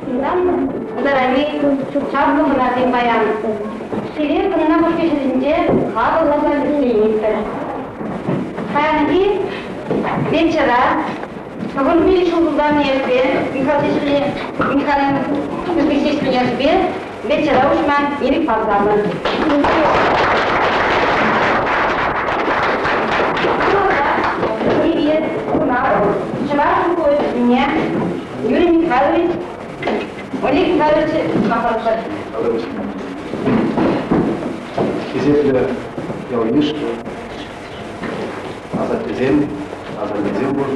Дарами чапкамына деймаян. Сирен кынына көшкешінде қабылға үлкеймейді. Қайанги вечера бүгін мен шұғылдан ербен, Михаил Кузбексесмен ербен, вечера ұшман ерік базамын. Привет, Чувашин поезд меня, Юрий Михайлович, Олег Михайлович Махалкар. Кезеплі яуынеш, азат кезем, азат кезем бұл,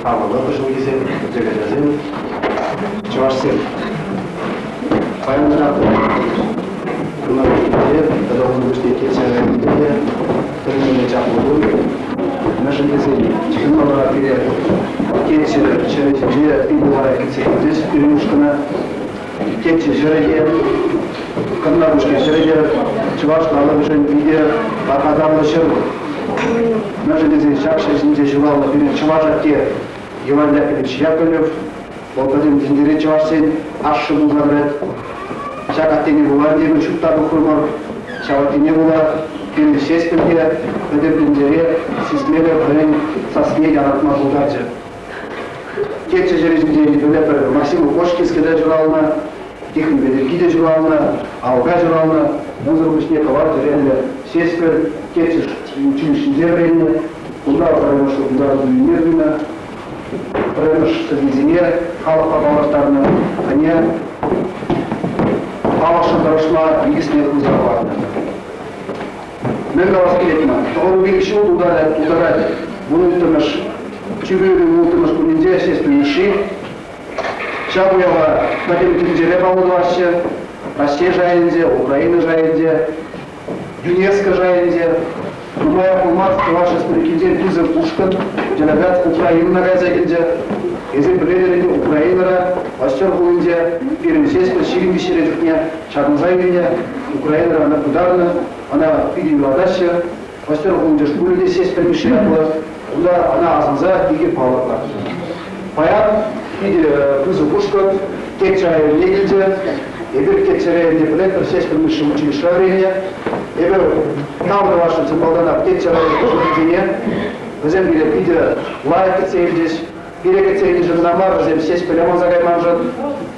қамылы жыл кезем, өтегі жазем, Чуваш сен. Пайымдырақты, күнар өтінде, ұдағын өште кетсенерінде, түрмене жапылды, мәжін кезем, чекінлалыға бере, кетші шеретінде, үйбұлғара кетсекіндес, үйінішкіні, кетші шереге, Кынна бушке шереге, Чуваш қалып үшін үйде арқадамды шырғы. Мәжілдезе шақшы ішінде жылауына берен Чуваш әтке Иван Ляпевич Яковлев, ол қадым діндері Чуваш сен ашшы бұлғадыр әт. Шақ әттене бұлар дегі шүттағы құрмар, шаватене бұлар, берді шеспілге, өдіп діндері сесмелі бірін сасме яратма бұлғаджы. Кетші жережінде өлепір Максиму Кошкинскіде жылауына, Тихон Беделкиде журналына, Алға журналына, музык үшіне қавар жүрелі сеспір, кетші училищінде бірелі, бұлдар праймыш ұлдар дүниеріне, праймыш сізіне, халық балаштарына, әне балашын дұрышма егісіне ұзар барды. Мен қалас келетіма, тұғыру белікші ұлдарады, бұның үтіміш, чүгірі ұлтымыш күнінде сеспір үші, Шабуява мәдениетінде бауырлашы, Россия жайынде, Украина жайынде, ЮНЕСКО жайынде, Думая Кулмат, Чуваш Республикінде Пизер Пушкин, делегат Украинаға зәгенде, Езен Біледерінде Украинаға, Вастер Құлынде, Перемесеспір Ширингі Шередікне, Шарнызайвене, Украинаға ана Кударны, ана Пидеюладашы, Вастер Құлынде Шкулінде Сеспір Мишеяқлы, Ұда ана Азанза Егер Павлоклар. Баян Иди Пызы Пушкин, кетчарай Легильде, Эбир кетчарай Непилектор, Сеспір Миші училища времени, Эбир Калды вашу Цимбалдана, кетчарай Легильде, Візем келе Иди Лайк кетсейдес, Бире кетсейді жыңнамар, Візем Сеспір Яман Загайман жын,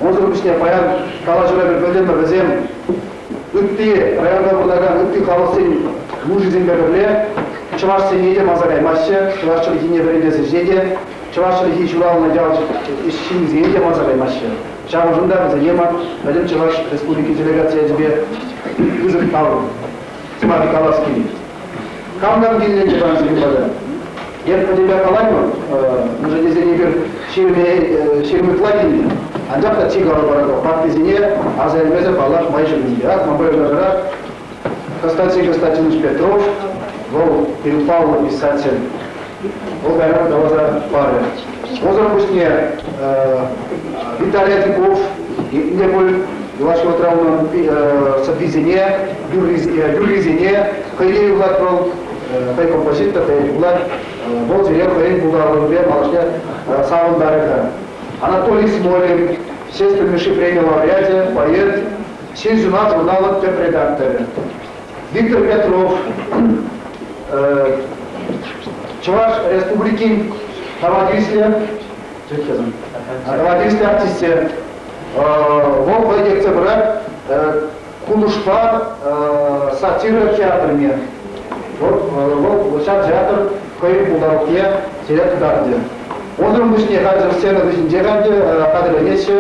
Онзыр күшіне Баян Кала жүре бір бөлдемі, Візем Үтті, районда бұрдаған Үтті қалысын мұжызен берле, Чуваш сенеде Мазагаймашы, Чувашчылы ене біріндесі жеде, Чувашчылы ей журалына жауыз ішін зейінде Мазагаймашы. Шағын жында бізде еман, әлем Чуваш Республики делегация әдебе үзіп қалым. Смарты Калаский. Камдан келінен жебан зейін бады. Ет көдебе қалаймын, мұжы дезен егер шермі тлагені. Анжақта тегалы барады, партизіне, аз әлмезі балаш май жүрмейді. Мамбай жажырақ, Константин Константинович Петров, ол Павлов писатель, ол бәрі даваза бары. Озырым үстіне Виталий Типов, Егуль, Ивашева Травман, Садвизине, Юргизине, Хайреев Влад был, Хай композитор, Хай Влад, бол директор, Хай Булдарлы, Малашня, Саван Дарека. Анатолий Смолин, Сестр Миши премия лауреате, поэт, Сензюнат журнала «Теп-редактор». Виктор Петров, Чуваш Республики, Тавадисли артисте, Вол Владимир Брат, Кулушпа, сатира театрыне. Вот сейчас театр, Хайр Булдарлы, Селят Дарде. Онрым үшіне қазір сцена үшінде ғанды қадырленесі,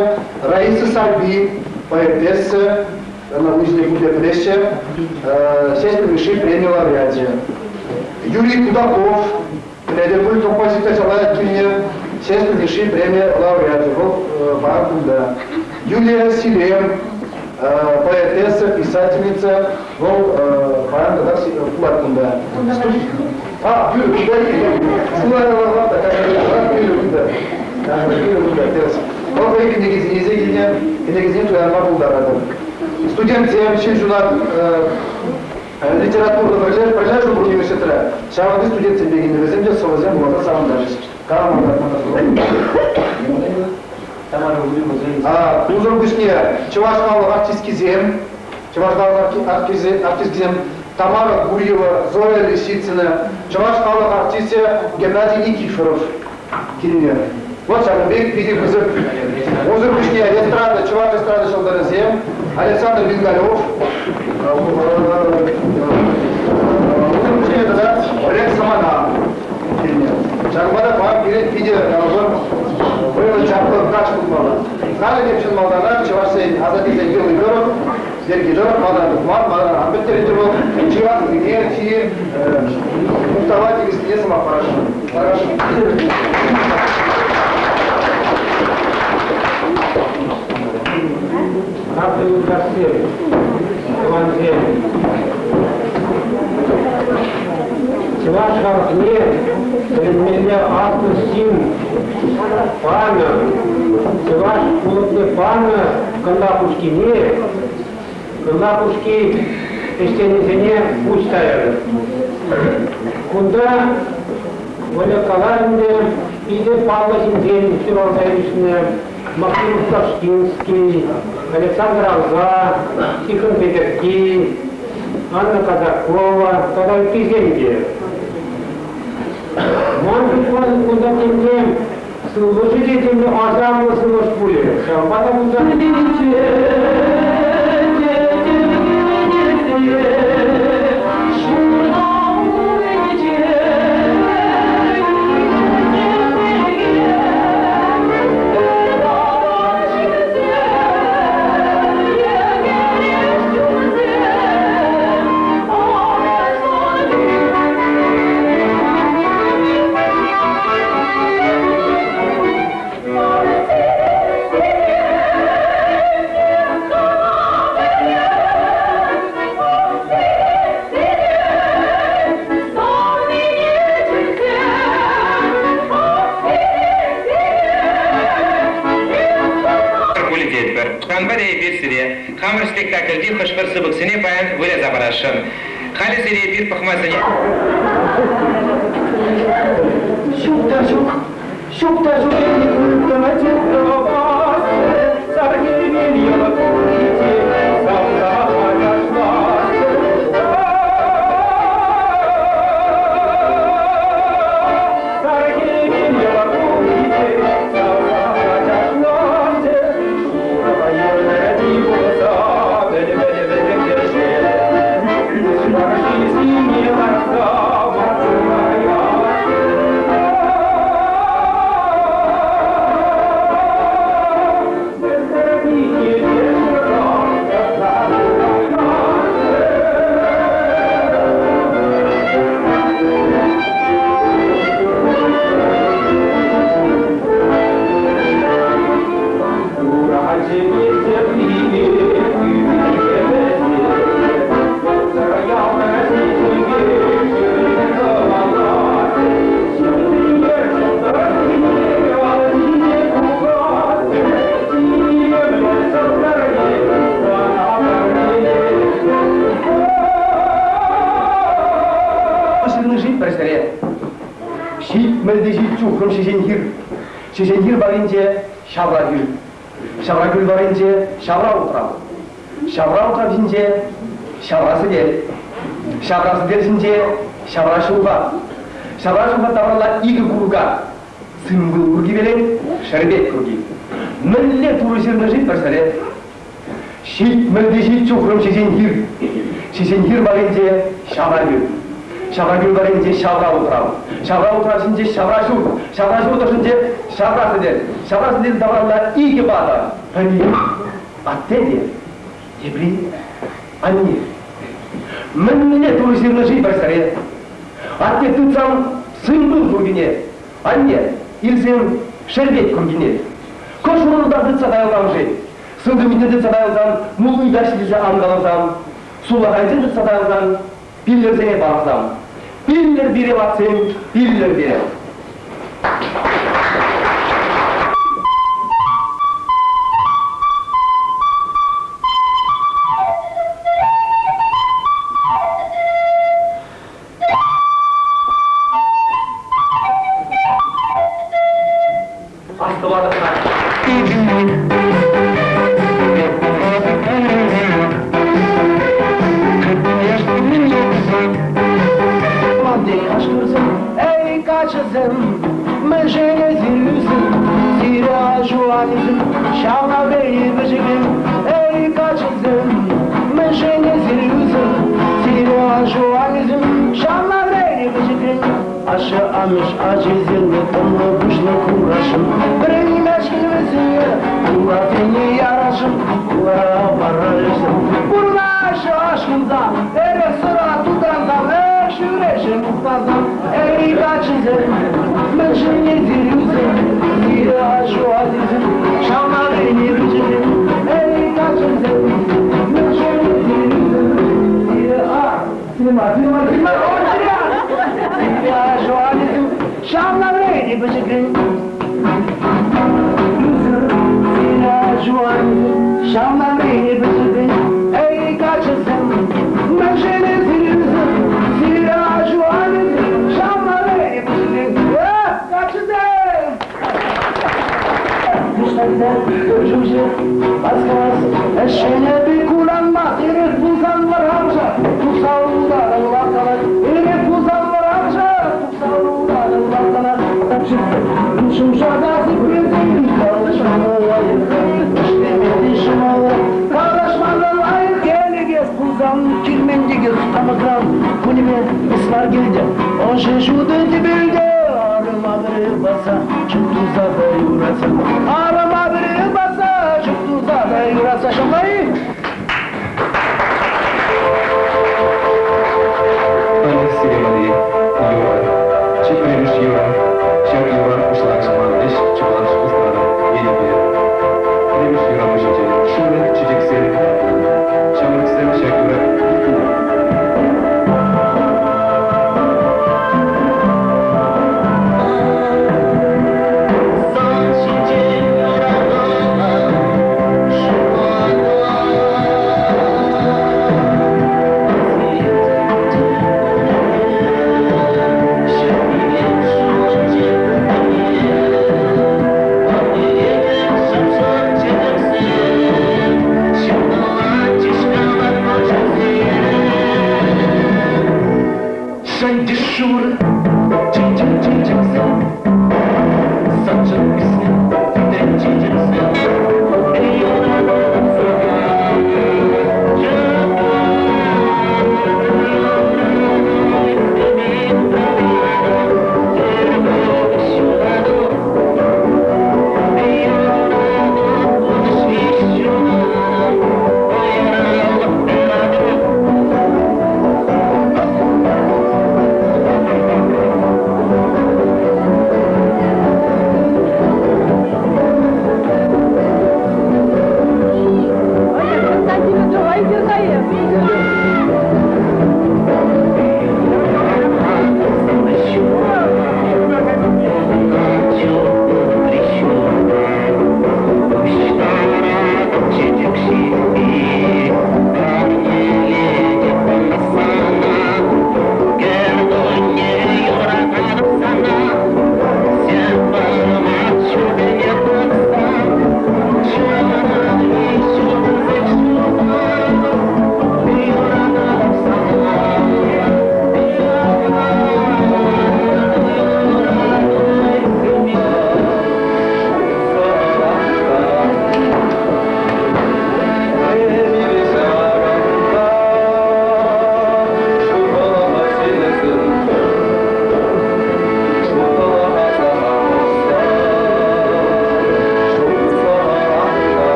Раиса Сальби, поэтессы, үшіне күлде білесі, Сеспір Миши премия лауреате. Юрий Кудаков, педагог композитор салат күніне, Сеспір Миши премия лауреате. Бұл баға күнді. Юлия Силем, поэтесса, писательница, бұл баға күлат күнді. Юрий, куда едем? Сулайналарға да ол көйгі негізінен туянға бұлдарады. Студент земшін жунат литературды бірлер жұл бұл университетірі. Шағынды студент зембегінде өзімде сол зем бұлады сағындажыз. Узыр күшіне Чувашқалық артист-кезем, Тамара Гурьева, Зоя Лисицына, Чувашқалық артисті Геннадий Никифоров келінер. Вот Шарынбек биді күзіп. Узыр күшіне эстрада, Чуваш эстрада шылдары зем, Александр Вингалев. Узыр күшіне дада Рек Самана келінер. Шарбада бағып келет биді Böyle çarpıp kaç bulmalı. Kale geçin mallarına Çavaş'ın Hazreti Zengin uyuyorum. Zergiler, mallar Ahmet Teretirov, Çivas, Zengin, Çiğ, Mustafa Tigisi'ye sımak paraşı. Чуваш халқыне біліммелі аты син паны, Чуваш құлыпны паны кындапушки эштенесене ұштайыр. Күнда Валекаларында иде Павла Синзен, Сюралзайвишны, Максим Плашкинский, Александр Алза, Тихон Петерки, Анна Казакова, тогда и Пизенье. Может быть, куда темнее, служители темнее, азамы службули. Потому что... Хамыр спектакльде хоşбir сыбыксыне паян вылез апарашын. Халі серия bir пахмасыне. Şokta Şişenhir varınca Şavragül. Şavragül varınca Şavra Utrav. Şavra Utrav deyince Şavrası der. Şavrası dersince Şavra Şulva. Şavra Şulva tavallar iki kuruga. Sıngıl kurgi belen şerbet kurgi. Millet turuşirine jit versene. Şit milde jit çukrum Şişenhir. Şişenhir varınca Şavragül. Şavragül varınca Şavra Utrav. Şavra Utrav deyince Şavra Şul. Şavra Şul deyince Şavrası der. Şavrası der tavallar iki bağda. Hani atte der. Hebri anne. Millet turuşirine jit versene. Atte tutsam sıngıl kurgine. Anne ilsen şerbet kurgine. Koşunu da tutsa dayanlan şey. Sındı mide tutsa dayansan, mulu yaşlıca angalasam, sulahaycı tutsa dayansan, biller sene bağırsam. Biller bire baksam, biller bire. Astı varlıklar. Şavla beni bıcıkım, ey kaçızım, meşene zirüzüm, zira şu anizim. Şavla beni bıcıkım, aşı amış acizim, tonlu kuşlu kuraşım. Benim eşkilmesin, kula beni yaraşım, kula varışım. Burada şu aşkımda, ere sıra tutansam, şüreşim tutasam, ey kaçızım, meşene zirüzüm, zira şu azizim. Şavla beni bıcıkım, ey kaçızım, meşene zirüzüm, zira... Filma, ya şu azizim, şavla beni bıcıkım. Zira şu azizim, şavla beni bıcıkım, ey kaçızım, meşene zirüzüm, zira şu azizim, şavla beni bıcıkım, kaçızım. Müşteriden görüşümüzü baskamaz, eşeğine bir kullanmaz, herif bulsan var harca, tutsavruların vakkalar, herif bulsan var harca, tutsavruların vakkalar. Rüşüm şadası kuyuzun, kardeşmanı layık, işlemedi şımalı, kardeşmanı layık, geli gez bulsan, kilmendi göz tutamıkran, kulübe ıslar geldi, o şaşudu dibinde. Arama biri basa, çıktuza da yurasa. Arama biri basa, çıktuza da yurasa. Şamayı! Alles Sirimali, Johan, Çiftlemiş Johan, Şer Johan Işılaksman eş çıkılaş ısrarı, yeni bir. Demiş Johan Işıcı, şunu çiçek seri kapatın. Şamlık sen şekilde ilk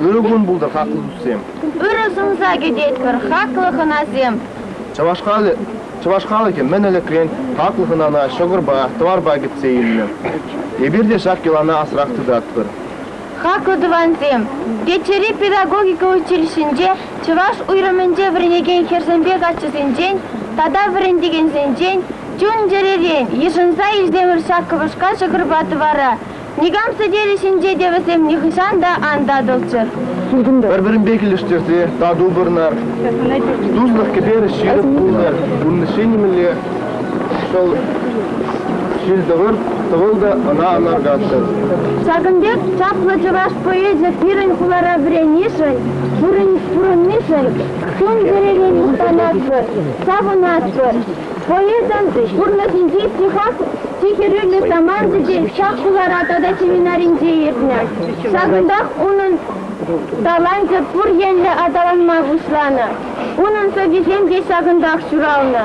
Ölügün buldu haklı tutsayım. Ürüsünüze gidetkör, haklı hınazim. Çavaşkalı ki men elekren haklığına şogurba, tuvarba gitse ilmi. Bir de şak yılana asraktı da atpır. Hakkı Divanzem, Geçeri Pedagogika Училищинде Чуваш уйрымынже вренеген Херсенбек ачысенжен, тада врендеген сенжен, чун жеререн, ешынса илземір шаккывышка шығырбаты вара. Нигам сыделішінже девесем нихышан да анда дылчыр. Бір-бірін бекіліштерсе, таду бұрнар. Тузлық кепері ширіп бұлдар. Бұнны шенімілі шол шилдығыр, тұғылды ана-анарға аттыр. Шагынбек чаплы Чуваш поэзия пирын хулара вренишен, пурыннишен, чун жеререн мұқтанатпыр, савынатпыр. Поэзиян бұрнысынжи Тихерюлі командыде шаққылар атада семинаринде ердінер. Шағындақ оның таланты пұр енлі аталанма бұшланы. Оның сөбеземде шағындақ шұрауны.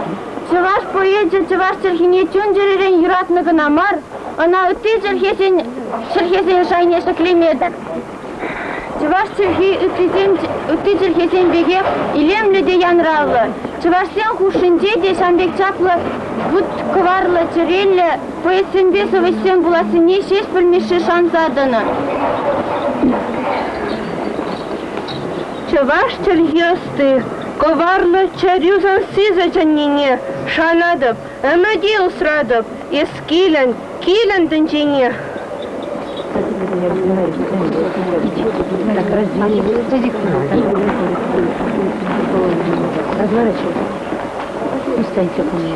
Чываш поэзия Чываш чырхине чун жеререн юратнығын амар, она үтті шырхесен шайне шықлемедік. Чываш чырхи үтті чырхесен беге илемлі де янралы. Чывашсен хушынде де шамбек чаплы бұт кыварлы чырелі поэзсенбе совестен буласыне шеш білмеші шансадыны. Чываш чырхесты коварлы чарюзан сиза чаннине шанадып, әмәде ұсрадып, ескелін, келін дінчене. Разворачивай. Встаньте ко мне.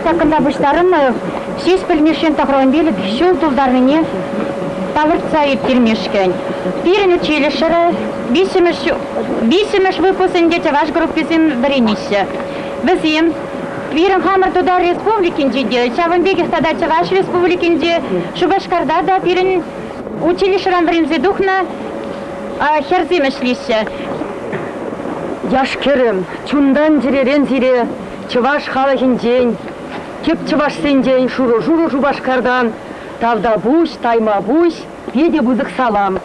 Такында бұштарым шеш білмешен тақырауын беліп, шөл тұлдарыне тавырт сайып келмешкен. Пирін училищері, бисіміш выпусынде Чаваш группесін біренеші. Бізім, пирін Хамыр Тудар республикінде де, Чавынбеков тада Чаваш республикінде, Шубашкарда да пирін училищерін бірінзе духна херземішлеші. Яшкерім, чундан жеререн зире, Чываш халыхинжен, кеп Чываш сенжен, шуру Шубашкардан, тавда буш, тайма буш, беде бұзық салам.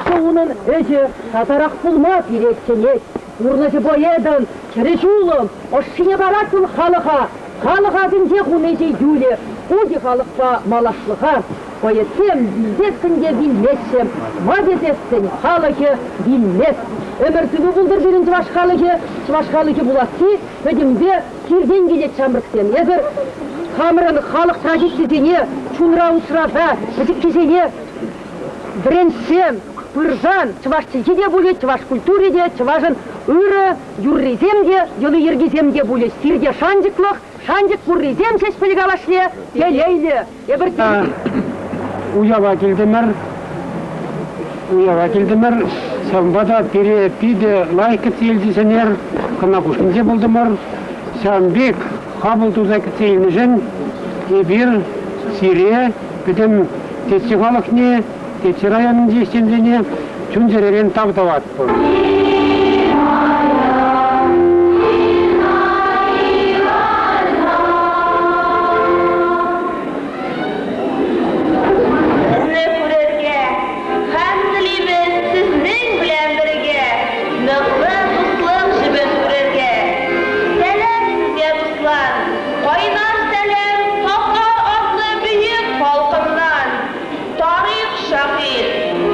Соғының өжі татарақ бұлма берексенет, ұрлығы бойедін, кереш ұлым, ошшыне баратын халыға, халығадың де құнеже юлі, ұды халықпа малашлыға. Поетсем, білдескінде білмесім, мадезестің халығы білмес. Өміртігі бұлдыр берін Чываш халығы бұласы, өдімде кирден келет шамрықсен. Егер Хамырын халық традициясыне, чунра ұсырада, өтіп кезене, біренсем, пыржан, Чывашчыге де бұлет, Чываш культуреде, Чывашын үрі, юрреземде, елы ергеземде бұлет. Сирде шандиклық, шандик бұррезем шешпілік алашле, елейлі. Уява келдімір, самбада пиде лайкы цейлдесенер, қанақушынде болдымыр, самбек қабыл тузайкы цейлмежін, ебір, сире, бідім тетсіғалықне, тетсі районын жестемдене, чүн жеререн тавдават бұл.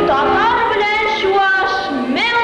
Tatar bilen Şuvaş, men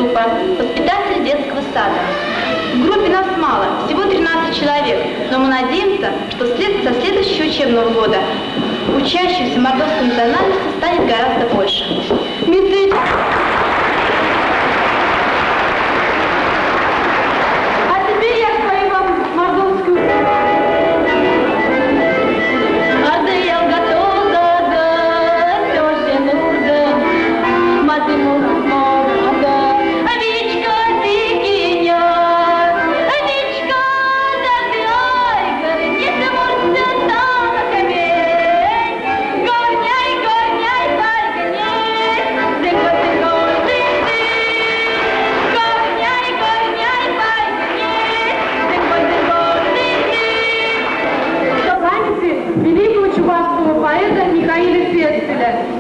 группа «Воспитатель детского сада». В группе нас мало, всего 13 человек, но мы надеемся, что со следующего учебного года учащихся мордовской национальности станет гораздо больше. А теперь я спою вам мордовскую.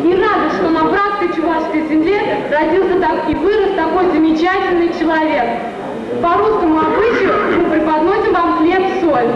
И рада, что на братской чувашской земле родился так и вырос такой замечательный человек. По русскому обычаю мы преподносим вам хлеб-соль.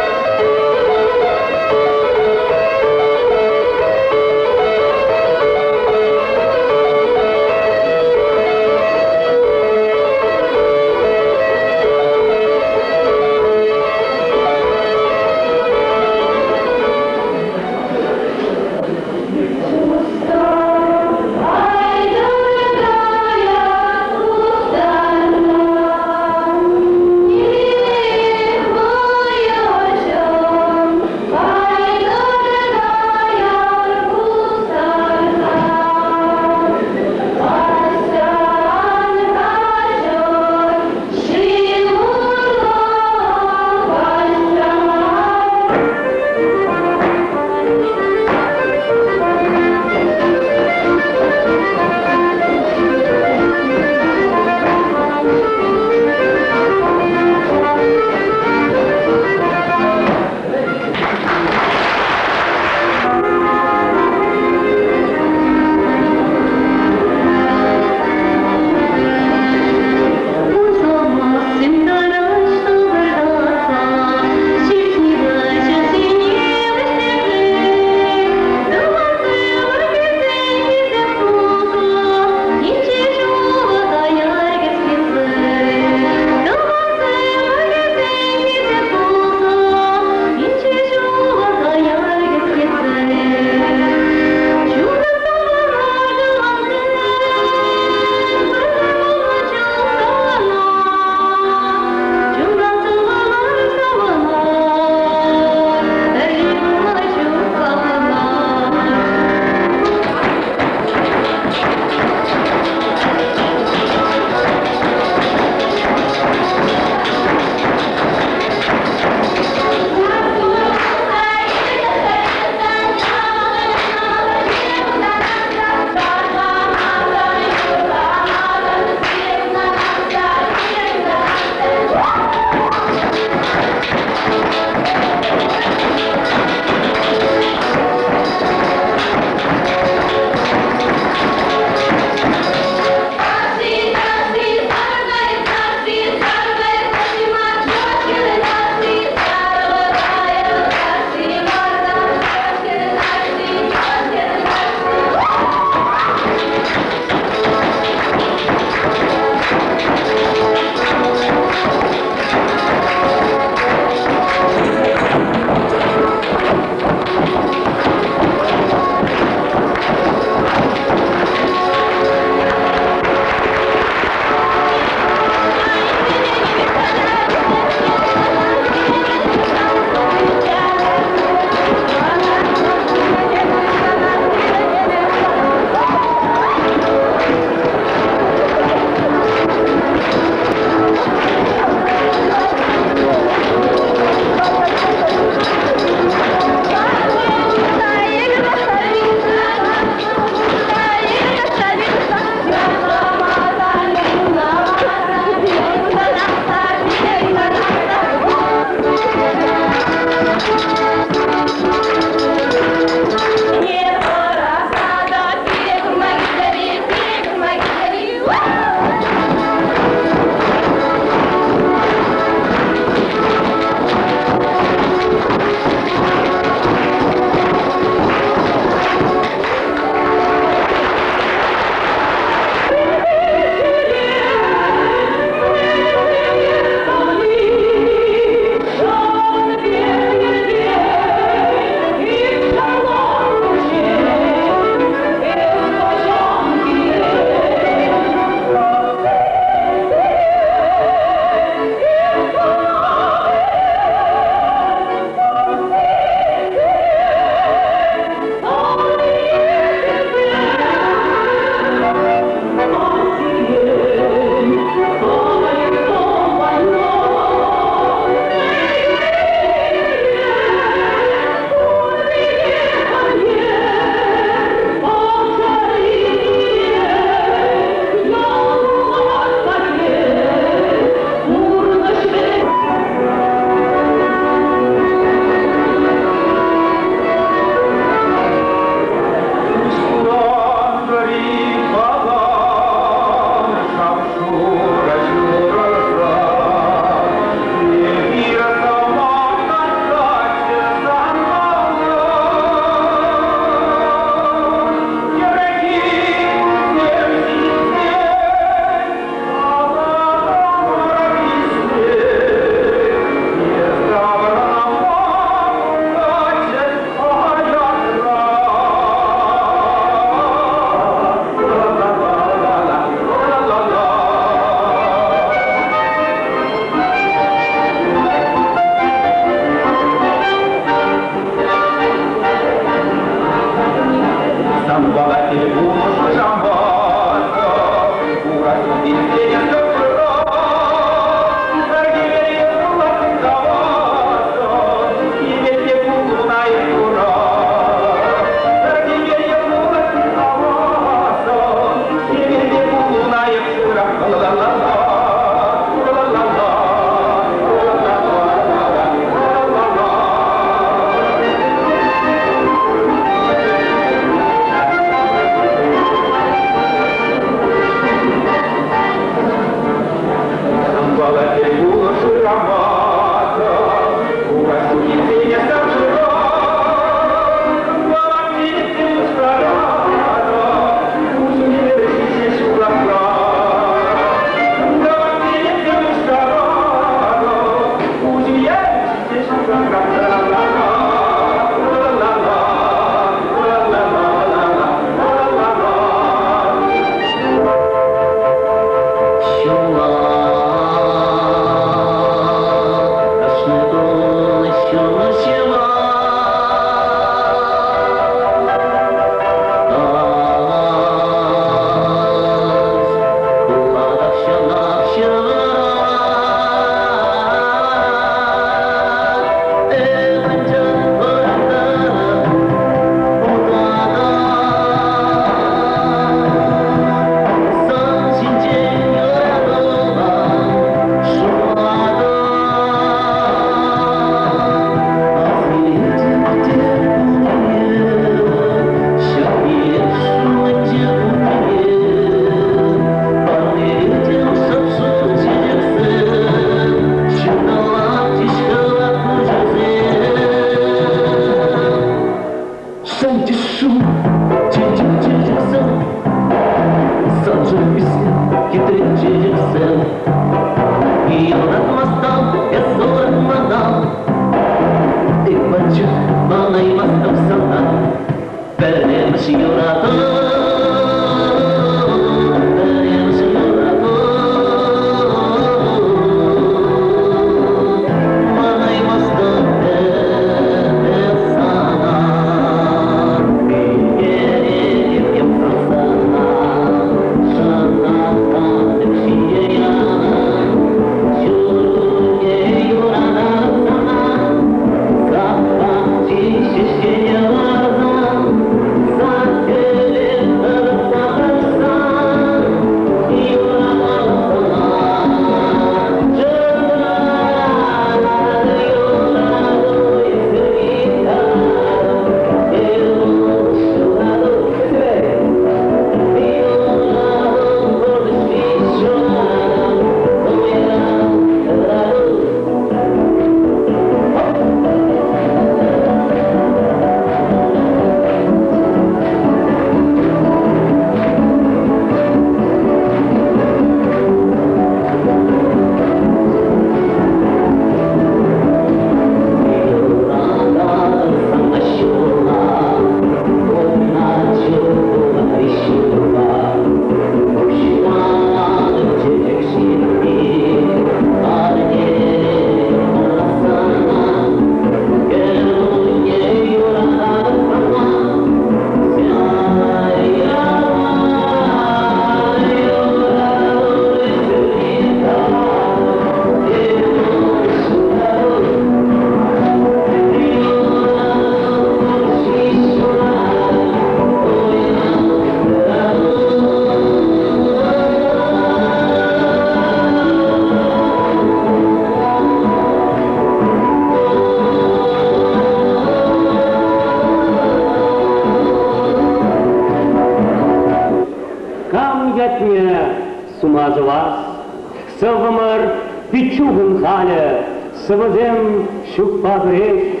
sıvıdım şu fabrik.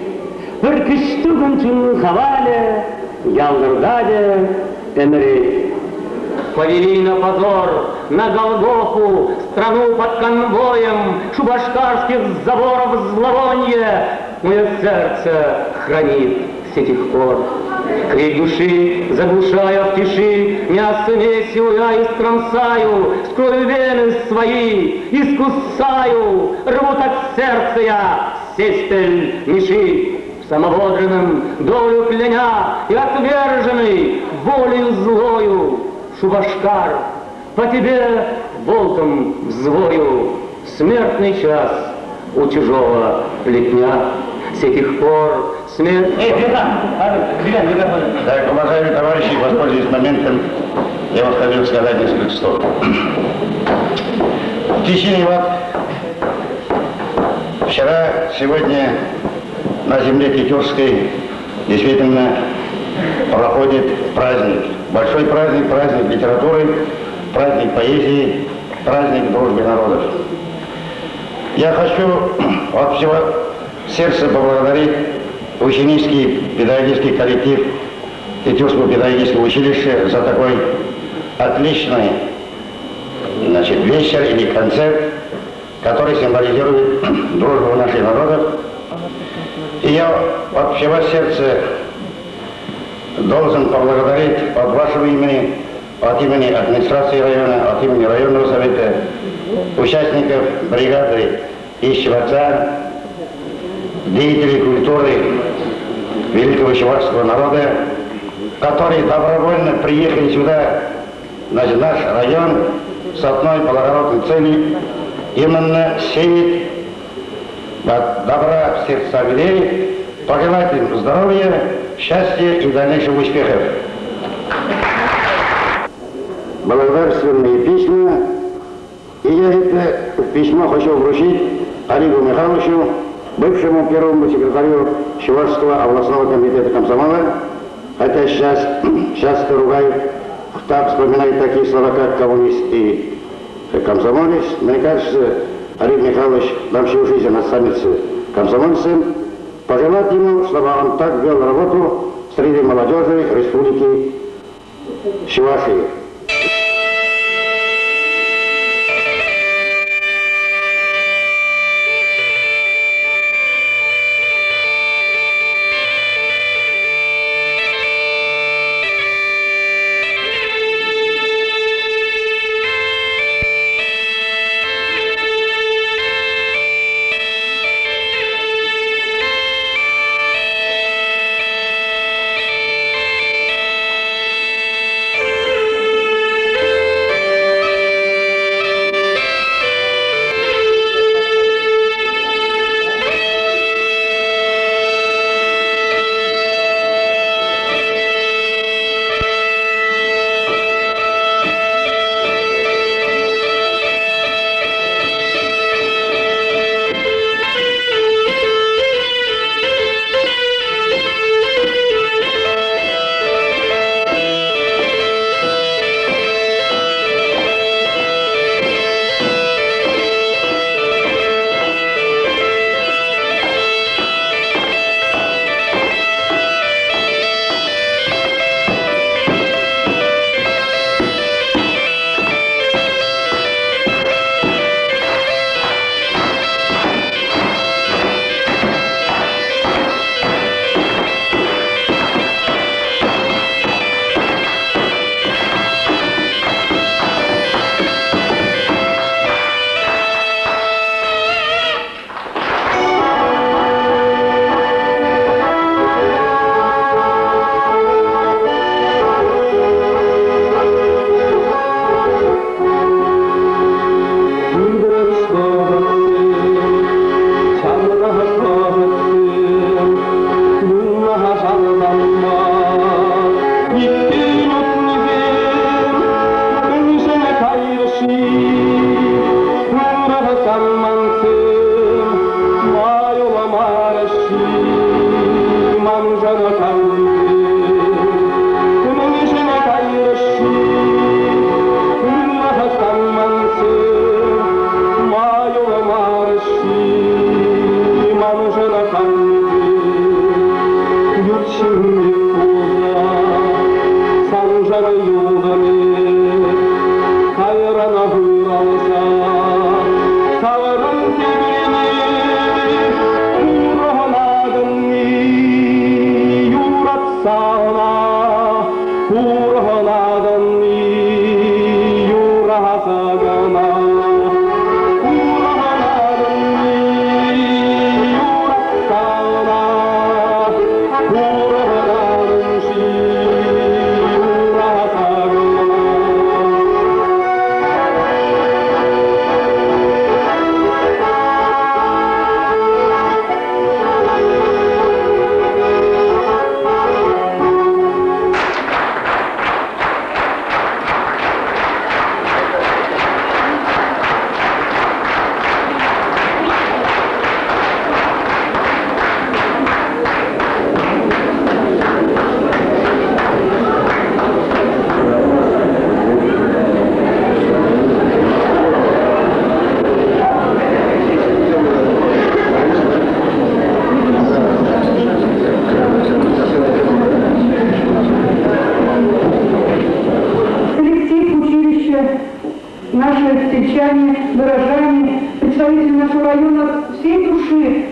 Bir kıştı günçün havale, ялдырдады Эмери. Повели на позор, на Голгофу, страну под конвоем шубашкарских заборов зловонье. Мое сердце хранит с этих пор. Крик души, заглушая в тиши, мясо месю я искромсаю, скрою вены свои, искусаю, рвут от сердца я сестель меши. Самоводренным долю кляня и отверженный волею злою, Шубашкар, по тебе волком взвою, смертный час у чужого плетня. С этих пор смерть... Так, уважаемые товарищи, воспользуясь моментом, я вам хочу сказать несколько слов. В течение вчера, сегодня на земле Петерской действительно проходит праздник. Большой праздник, праздник литературы, праздник поэзии, праздник дружбы народов. Я хочу от всего сердца поблагодарить ученический педагогический коллектив Петерского педагогического училища за такой отличный вечер или концерт, который символизирует дружбу наших народов. И я от всего сердца должен поблагодарить от вашего имени, от имени администрации района, от имени районного совета, участников бригады «Ищем отца», деятелей культуры великого чувашского народа, которые добровольно приехали сюда, наш район, с одной благородной целью, именно сеять добра в сердца людей, пожелать им здоровья, счастья и дальнейших успехов. Благодарственные письма, и я это письмо хочу вручить Олегу Михайловичу, бывшему первому секретарю Чувашского областного комитета комсомола, хотя сейчас часто ругают, кто вспоминает такие слова, как коммунист и комсомолец. Мне кажется, Олег Михайлович нам всю жизнь останется комсомольцем. Пожелать ему, чтобы он так вел работу среди молодежи Республики Чувашия.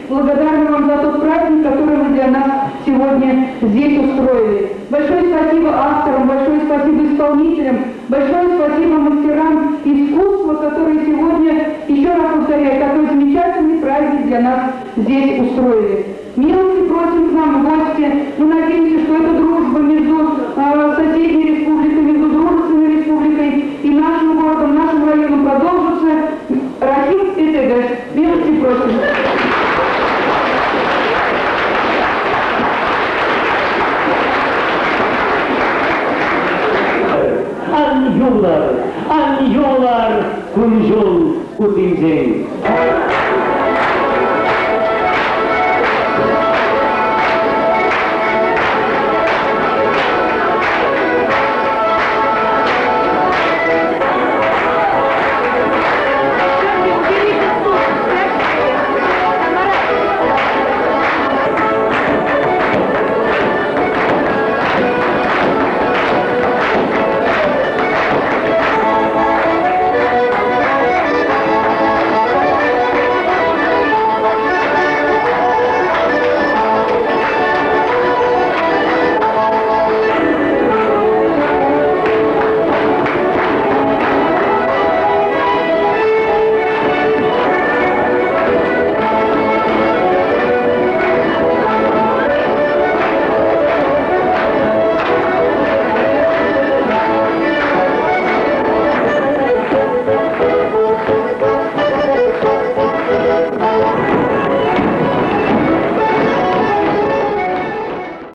благодарны вам за тот праздник, который вы для нас сегодня здесь устроили. Большое спасибо авторам, большое спасибо исполнителям, большое спасибо мастерам искусства, которые сегодня, еще раз повторяю, такой замечательный праздник для нас здесь устроили. Милости просим к нам в гости. Мы надеемся, что эта дружба между соседней республикой, между дружественной республикой и нашим городом, нашим районом продолжится. Рахим и Тегаш. Милости просим. An yollar, kunjul, kutinjeng.